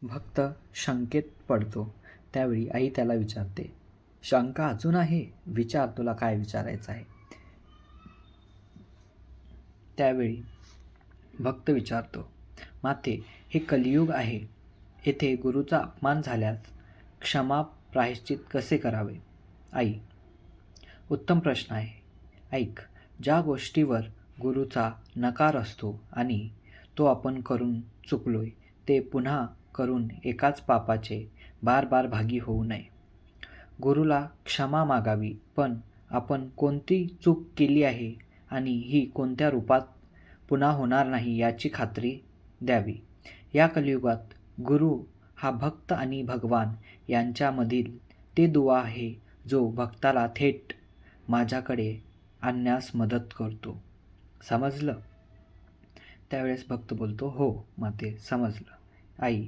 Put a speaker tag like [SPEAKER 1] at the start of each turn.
[SPEAKER 1] भक्त शंकेत पडतो. त्यावेळी आई त्याला विचारते, "शंका अजून आहे? विचार, तुला काय विचारायचं आहे?" त्यावेळी भक्त विचारतो, "माते, हे कलियुग आहे. येथे गुरुचा अपमान झाल्यास क्षमा प्रायश्चित कसे करावे?" आई: उत्तम प्रश्न आहे. ऐक, ज्या गोष्टीवर गुरुचा नकार असतो आणि तो आपण करून चुकलोय ते पुन्हा करून एकाच पापाचे बार बार भागी होऊ नये. गुरुला क्षमा मागावी, पण आपण कोणती चूक केली आहे आणि ही कोणत्या रूपात पुन्हा होणार नाही याची खात्री द्यावी. या कलियुगात गुरु हा भक्त आणि भगवान यांच्यामधील ते दुवा आहे जो भक्ताला थेट माझ्याकडे आणण्यास मदत करतो. समजलं? त्यावेळेस भक्त बोलतो, "हो माते, समजलं." आई: